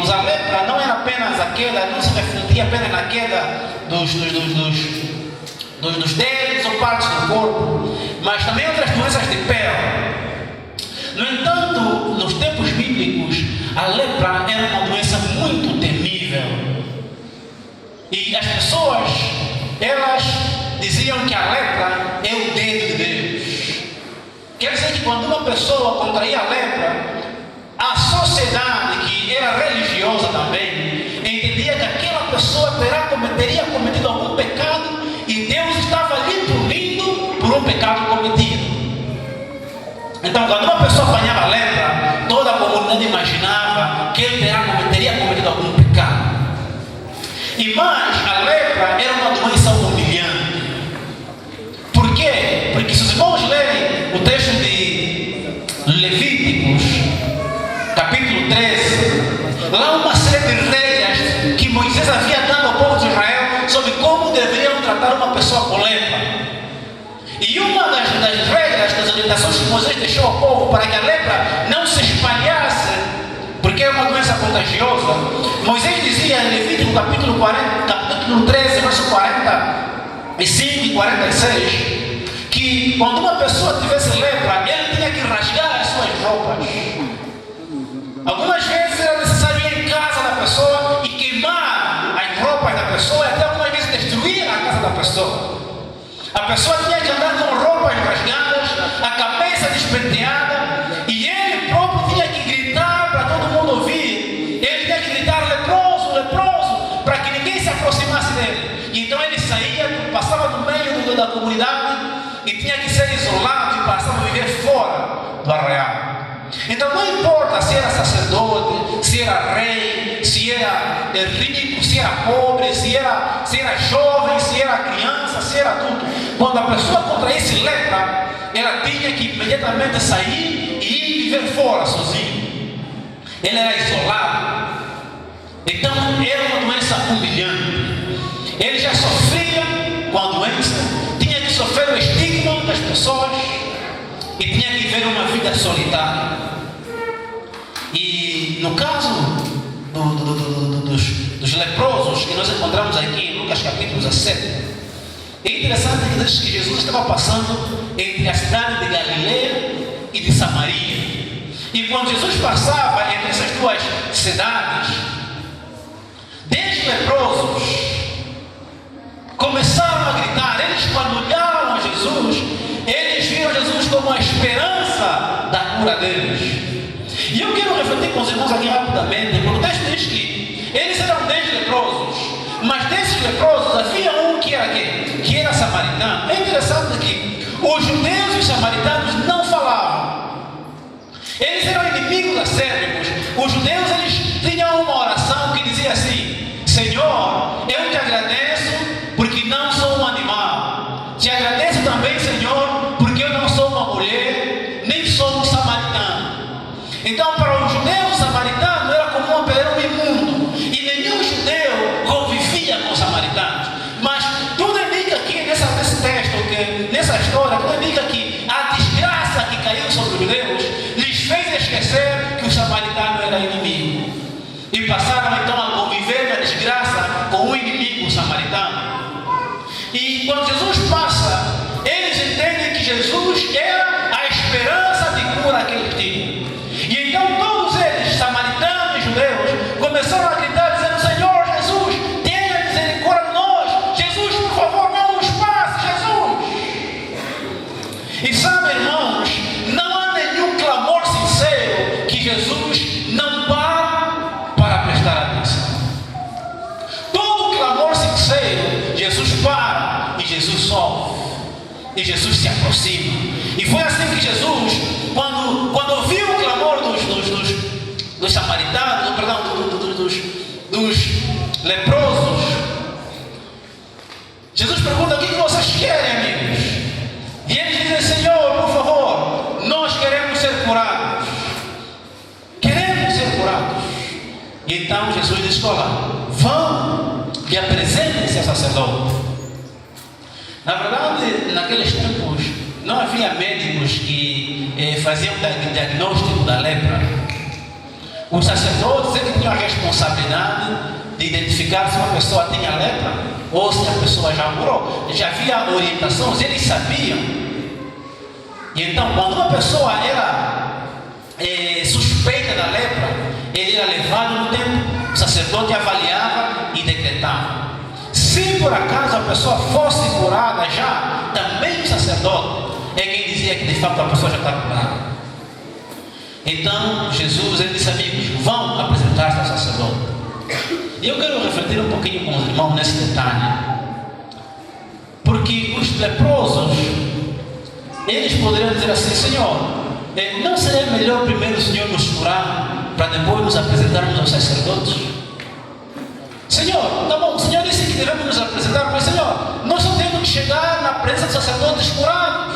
irmãos, a lepra não era apenas a queda, não se refletia apenas na queda dos dedos ou partes do corpo, mas também outras doenças de pele. No entanto, nos tempos bíblicos, a lepra era uma doença muito temível. E as pessoas, elas diziam que a lepra é o dedo de Deus. Quer dizer que quando uma pessoa contraía a lepra, a sociedade, que era religiosa também, entendia que aquela pessoa teria cometido algum pecado e Deus estava lhe punindo por um pecado cometido. Então, quando uma pessoa apanhava a lepra, toda a comunidade imaginava que ele teria cometido algum pecado. E mais, a lepra era uma doença humilhante. Por quê? Porque se os irmãos lerem o texto de Levíticos, capítulo 13, lá uma série de regras que Moisés havia dado ao povo de Israel sobre como deveriam tratar uma pessoa com lepra. E uma das regras, das orientações que Moisés deixou ao povo para que a lepra não se espalhasse, porque é uma doença contagiosa, Moisés dizia em Levítico capítulo 13, verso 45 e 46, que quando uma pessoa tivesse lepra, ele tinha que rasgar as suas roupas. Algumas vezes era necessário ir em casa da pessoa e queimar as roupas da pessoa, e até algumas vezes destruir a casa da pessoa. A pessoa tinha que andar com roupas rasgadas, a cabeça despenteada, e ele próprio tinha que gritar para todo mundo ouvir. Ele tinha que gritar: leproso, leproso, para que ninguém se aproximasse dele. E então ele saía, passava no meio da comunidade e tinha que ser isolado e passava a viver fora do arraial. Então não importa se era sacerdote, se era rei, se era rico, se era pobre, se era jovem, se era criança, se era adulto. Quando a pessoa contraísse lepra, ela tinha que imediatamente sair e ir viver fora sozinho. Ele era isolado. Então era uma doença humilhante. Ele já sofria com a doença, tinha que sofrer o estigma das pessoas e tinha que viver uma vida solitária. E no caso dos leprosos que nós encontramos aqui em Lucas capítulo 17, é interessante que diz que Jesus estava passando entre a cidade de Galileia e de Samaria. E quando Jesus passava entre essas duas cidades, 10 leprosos começaram a gritar. Eles, quando olharam a Jesus, eles viram Jesus como a esperança da cura deles. E eu quero refletir com os irmãos aqui rapidamente, porque o texto diz que eles eram 10 leprosos, mas desses leprosos havia um que era quem? Que era samaritano. É interessante que os judeus e os samaritanos não falavam. Eles eram inimigos acérrimos. Os judeus, eles tinham uma oração que dizia assim: Senhor, eu te agradeço porque não sou um animal. Te agradeço também, Senhor, porque eu não sou uma mulher, nem sou um samaritano. Então, para os judeus, o samaritano era comum, era um imundo. E nenhum judeu convivia com os samaritanos. Mas tudo indica aqui nesse texto, nessa história, tudo indica que a desgraça que caiu sobre os judeus lhes fez esquecer que o samaritano era inimigo. E passaram então a conviver na desgraça com o inimigo, o samaritano. E quando Jesus passa, eles entendem que Jesus era a esperança de cura que eles tinham. E então todos eles, samaritanos e judeus, começaram a gritar dizendo: Senhor Jesus, tenha misericórdia de nós. Jesus, por favor, não nos passe, Jesus. E sabe, irmãos, não há nenhum clamor sincero que Jesus não para prestar atenção. Todo clamor sincero, Jesus para e Jesus ouve. E Jesus se aproxima. E foi assim que Jesus, quando ouviu o clamor dos samaritanos, dos leprosos, Jesus pergunta: o que vocês querem, amigos? E eles dizem: Senhor, por favor, nós queremos ser curados. Queremos ser curados. E então Jesus diz: olha, vão e apresentem-se ao sacerdote. Na verdade, naqueles tempos, não havia médicos que faziam diagnóstico da lepra. Os sacerdotes, eles tinham a responsabilidade de identificar se uma pessoa tinha lepra ou se a pessoa já curou. Já havia orientações, eles sabiam. E então, quando uma pessoa era suspeita da lepra, ele era levado no templo. O sacerdote avaliava e decretava. Se por acaso a pessoa fosse curada já, também o sacerdote é quem dizia que de fato a pessoa já está curada. Então Jesus, ele disse: amigos, vão apresentar-se ao sacerdote. E eu quero refletir um pouquinho com os irmãos nesse detalhe, porque os leprosos, eles poderiam dizer assim: Senhor, não seria melhor primeiro o Senhor nos curar para depois nos apresentarmos aos sacerdotes? Senhor, tá bom, o Senhor disse que devemos nos apresentar, mas Senhor, nós só temos que chegar na presença dos sacerdotes curados.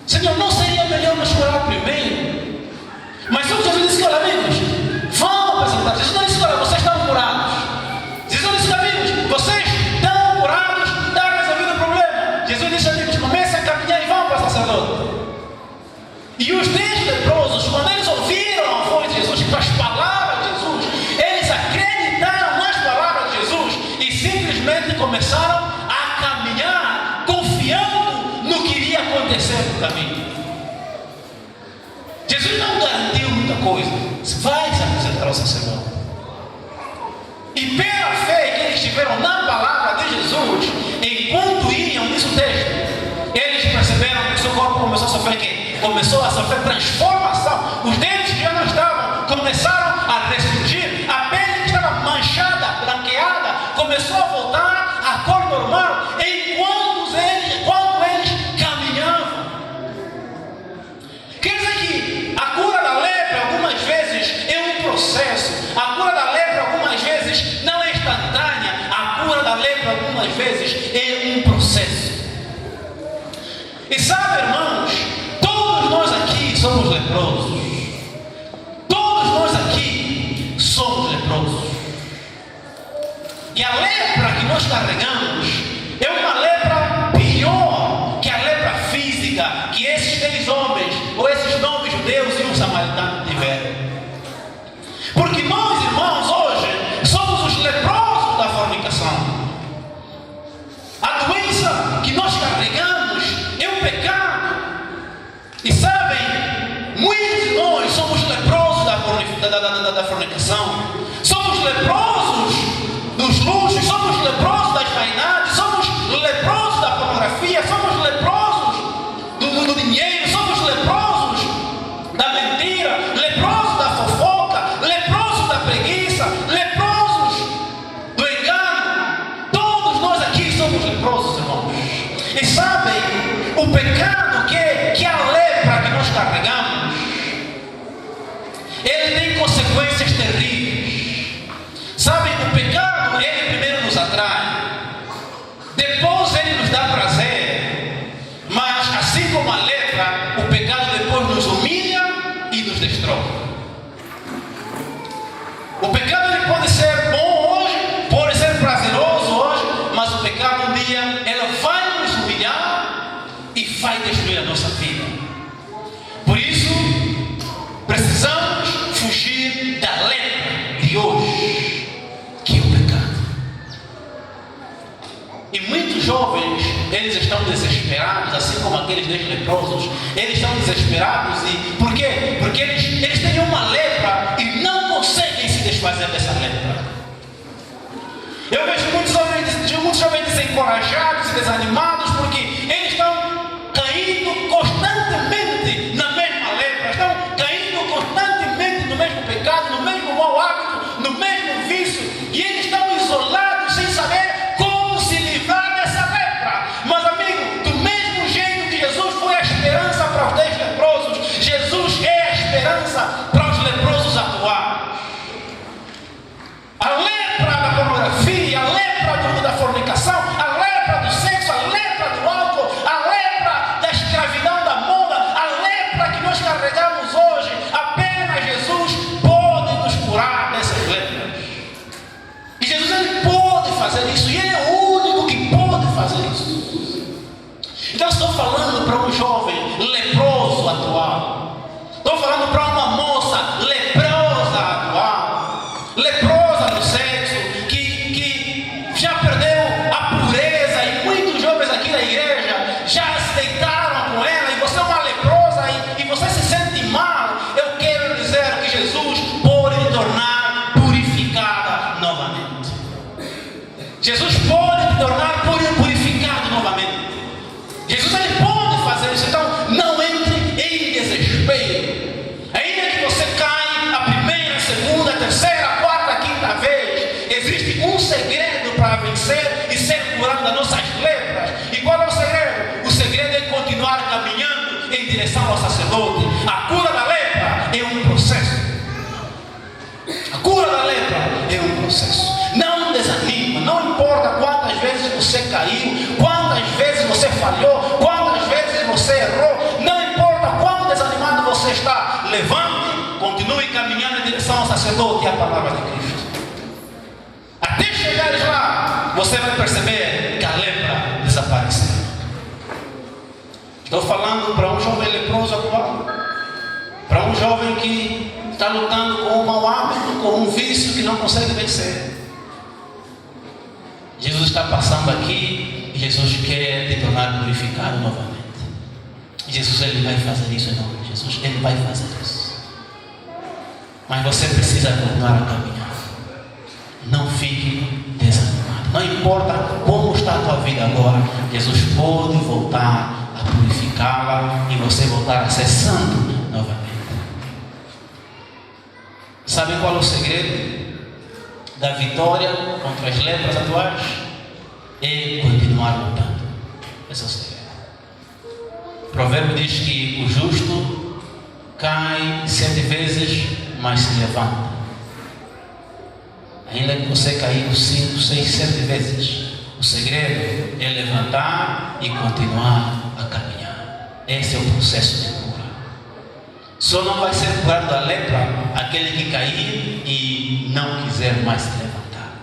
Senhor, não seria melhor nos curar primeiro? Mas o Jesus disse que, olha, amigos, vão apresentar. Jesus não disse que, olha, vocês estão curados. Jesus não disse que, amigos, vocês estão curados, está resolvido o problema. Jesus disse, amigos, comecem a caminhar e vão para o sacerdote. E os 10 leprosos, quando eles ouviram a voz de Jesus, com as palavras de Jesus, eles acreditaram nas palavras de Jesus e simplesmente começaram a caminhar confiando no que iria acontecer no caminho. Jesus não garantiu muita coisa. Vai se apresentar ao sacerdote. E pela fé que eles tiveram na palavra de Jesus, enquanto iam, diz o texto, eles perceberam que o seu corpo começou a sofrer quê? Começou a sofrer transformação. Os dentes que já não estavam começaram a ressurgir. A pele que estava manchada, branqueada, começou a voltar à cor normal, enquanto eles caminhavam. Quer dizer que a cura da lepra algumas vezes é um processo. A cura da lepra algumas vezes não é instantânea. A cura da lepra algumas vezes é um processo. E sabe, irmãos, todos nós aqui somos leprosos. Todos nós aqui somos leprosos. E a lepra que nós carregamos é uma lepra pior que a lepra física que esses 10 homens, ou esses 9 judeus e um samaritano tiveram. Porque nós, irmãos, hoje somos os leprosos da fornicação. A doença que nós carregamos é o pecado. E sabem, muitos de nós somos leprosos da fornicação. Somos leprosos dos luxos, somos leprosos das vaidades, somos leprosos da pornografia, somos leprosos do dinheiro, somos leprosos da mentira, leprosos da fofoca, leprosos da preguiça, leprosos do engano. Todos nós aqui somos leprosos, irmãos. E sabem, o pecado que a lepra que nós carregamos, ele tem consequências terríveis. Sabem, o pecado, ele primeiro nos atrai, depois ele nos dá prazer, mas assim como a lepra, o pecado depois nos humilha e nos destrói. O pecado, ele pode ser bom hoje, pode ser prazeroso hoje, mas o pecado um dia, ele vai nos humilhar e vai destruir a nossa vida. Por isso, precisamos fugir da lepra de hoje, que é o pecado. E muitos jovens, eles estão desesperados, assim como aqueles 10 leprosos, eles estão desesperados. E por quê? Porque eles têm uma lepra e não conseguem se desfazer dessa lepra. Eu vejo muitos jovens desencorajados e desanimados, porque eles estão caindo constantemente na mesma lepra, estão caindo constantemente no mesmo pecado, no mesmo mau hábito, no mesmo vício, e eles estão isolados sem saber como se livrar dessa lepra. Mas, amigo, do mesmo jeito que Jesus foi a esperança para os 10 leprosos, Jesus é a esperança para os leprosos atuais. A lepra da pornografia, a lepra da fornicação, a lepra do sexo, a lepra do álcool, a lepra da escravidão da moda, a lepra que nós carregamos hoje, apenas Jesus pode nos curar dessas lepras. E Jesus, ele pode fazer isso, e ele é o único que pode fazer isso. Então estou falando para um jovem leproso atual, estou falando para uma moça leprosa Jesus pode te tornar purificado novamente. Jesus ele pode fazer isso. Então não entre em desespero. Ainda que você caia a primeira, a segunda, a terceira, a quarta, a quinta vez, existe um segredo para vencer e ser curado das nossas lepras. E qual é o segredo? O segredo é continuar caminhando em direção ao sacerdote. A cura da lepra é um processo. A cura da lepra é um processo. Não desanima, não importa quantas vezes você caiu, quantas vezes você falhou, quantas vezes você errou, não importa quão desanimado você está, levante, continue caminhando em direção ao sacerdote e à palavra de Cristo. Até chegares lá, você vai perceber que a lepra desapareceu. Estou falando para um jovem leproso atual, para um jovem que está lutando com um mau hábito, com um vício que não consegue vencer. Jesus está passando aqui e Jesus quer te tornar purificado novamente. Jesus ele vai fazer isso em nome de Jesus. Ele vai fazer isso. Mas você precisa continuar a caminhar. Não fique desanimado. Não importa como está a tua vida agora, Jesus pode voltar a purificá-la e você voltar a ser santo novamente. Sabe qual é o segredo da vitória contra as lepras atuais? É continuar lutando. Esse é o segredo. O provérbio diz que o justo cai 7 vezes, mas se levanta. Ainda que você caiu 5, 6, 7 vezes, o segredo é levantar e continuar a caminhar. Esse é o processo de cura. Só não vai ser curado da lepra aquele que cair e não quiser mais se levantar.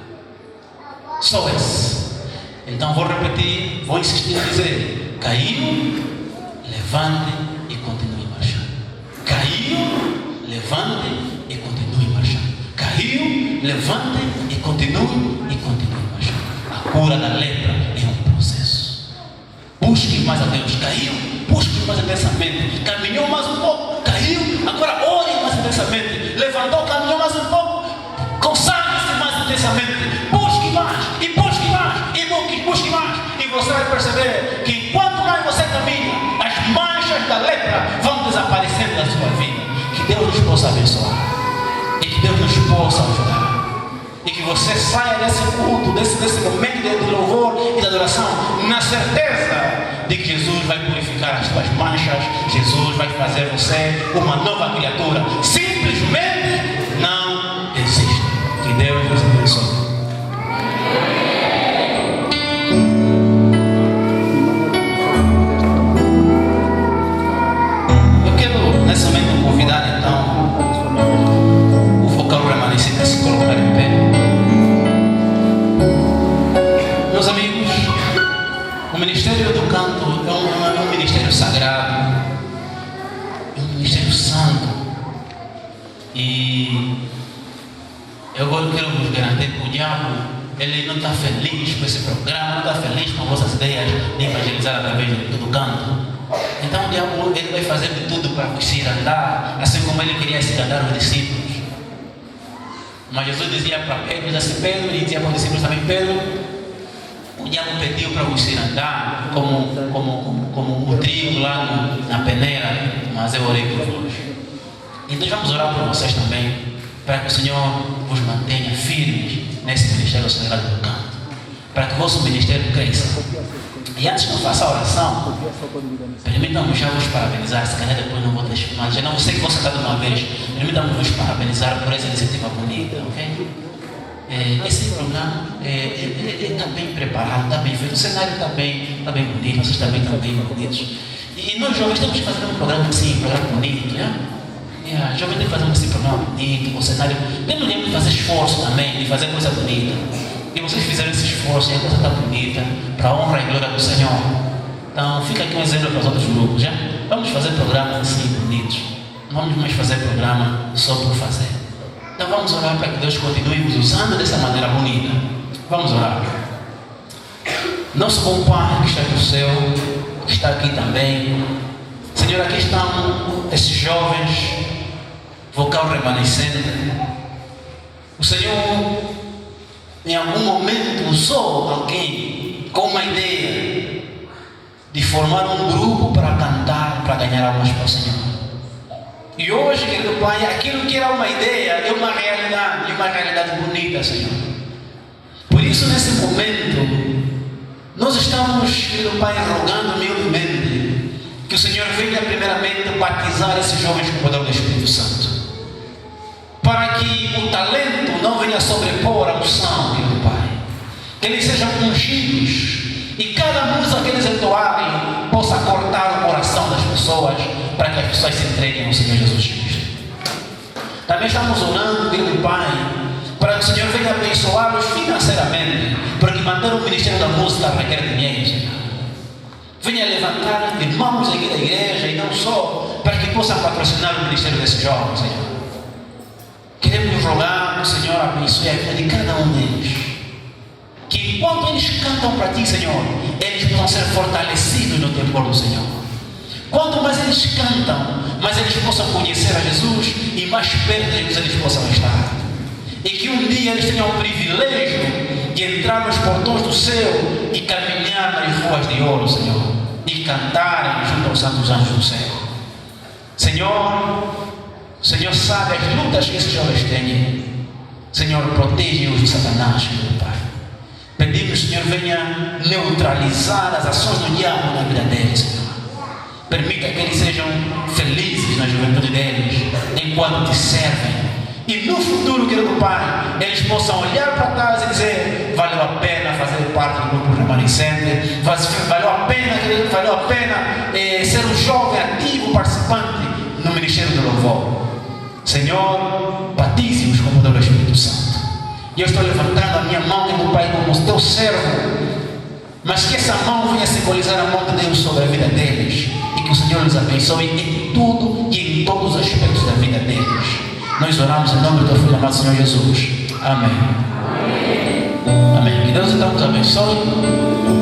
Só esse. Então vou repetir, vou insistir em dizer: caiu, levante e continue marchando. Caiu, levante e continue marchando. Caiu, levante e continue marchando. A cura da lepra é um processo. Busque mais a Deus. Caiu, busque mais intensamente. Caminhou mais um pouco, caiu, agora ore mais intensamente. Levantou, caminhou mais um pouco, consagre-se mais intensamente. Busque mais e busque mais e busque mais. E você vai perceber que quanto mais você caminha, as manchas da lepra vão desaparecendo da sua vida. Que Deus nos possa abençoar e que Deus nos possa ajudar. E que você saia desse culto, desse momento de louvor e de adoração, na certeza de que Jesus vai purificar as suas manchas. Jesus vai fazer você uma nova criatura. Simplesmente não desista. Que Deus nos abençoe. Eu quero nesse momento convidar então o vocal remanescente a se colocar em pé. Meus amigos, o ministério do canto é um ministério sagrado, é um ministério santo. E eu agora quero vos garantir que o diabo ele não está feliz com esse programa, não está feliz com vossas ideias de evangelizar através do canto. Então o diabo ele vai fazer de tudo para vos ir andar, assim como ele queria se andar os discípulos. Mas Jesus dizia para Pedro, Pedro, e dizia para os discípulos também: Pedro, o diabo pediu para você andar como o trigo lá na peneira, mas eu orei por vós. Então vamos orar por vocês também, para que o Senhor vos mantenha firmes nesse ministério sagrado do canto, para que o vosso ministério cresça. E antes que eu faça a oração, permitam-me já vos parabenizar. Se calhar depois não vou deixar, mas já não sei que você está de uma vez. Permitam-me vos parabenizar por essa iniciativa bonita, ok? Esse programa está bem preparado, está bem feito, o cenário está bem bonito, vocês também estão bem bonitos. E nós jovens temos que fazer um programa assim, um programa bonito, né? Jovens tem que fazer esse programa bonito, o cenário. Temos de fazer esforço também, de fazer coisa bonita. E vocês fizeram esse esforço e a coisa está bonita, para a honra e glória do Senhor. Então fica aqui um exemplo para os outros grupos, já? Vamos fazer programas assim bonitos. Não vamos mais fazer programa só por fazer. Então vamos orar para que Deus continue nos usando dessa maneira bonita. Vamos orar. Nosso bom Pai que está no céu, que está aqui também. Senhor, aqui estão esses jovens, vocal remanescente. O Senhor em algum momento usou alguém com uma ideia de formar um grupo para cantar, para ganhar almas para o Senhor. E hoje, querido Pai, aquilo que era uma ideia é uma realidade bonita, Senhor. Por isso, nesse momento, nós estamos, querido Pai, rogando humildemente que o Senhor venha primeiramente batizar esses jovens com o poder do Espírito Santo, para que o talento não venha sobrepor a unção, querido Pai, que eles sejam ungidos e cada música que eles entoarem possa cortar o coração das pessoas, para que as pessoas se entreguem ao Senhor Jesus Cristo. Também estamos orando, querido Pai, para que o Senhor venha abençoá-los financeiramente, porque manter o ministério da música requer dinheiro, Senhor. Venha levantar irmãos aqui da igreja, e não só para que possam patrocinar o ministério desses jovens, Senhor. Queremos rogar que o Senhor abençoe a vida de cada um deles, que enquanto eles cantam para Ti, Senhor, eles possam ser fortalecidos no temor do Senhor. Quanto mais eles cantam, mais eles possam conhecer a Jesus e mais perto de Jesus eles possam estar. E que um dia eles tenham o privilégio de entrar nos portões do céu e caminhar nas ruas de ouro, Senhor, e cantarem junto aos santos anjos do céu. Senhor, o Senhor sabe as lutas que esses jovens têm. Senhor, protege-os de Satanás, meu Pai. Pedimos, Senhor, venha neutralizar as ações do diabo na vida deles, Senhor. Permita que eles sejam felizes na juventude deles, enquanto te servem. E no futuro, querido Pai, eles possam olhar para trás e dizer: valeu a pena fazer parte do grupo remanescente, valeu a pena ser um jovem ativo, participante no ministério do louvor. Senhor, batize-os com o poder do Espírito Santo. E eu estou levantando a minha mão, querido Pai, como teu servo, mas que essa mão venha simbolizar a mão de Deus sobre a vida deles, e que o Senhor os abençoe em tudo e em todos os aspectos da vida deles. Nós oramos em nome do teu Filho amado Senhor Jesus. Amém. Amém. Que Deus então nos abençoe.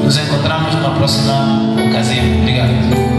Nos encontramos numa próxima ocasião. Obrigado.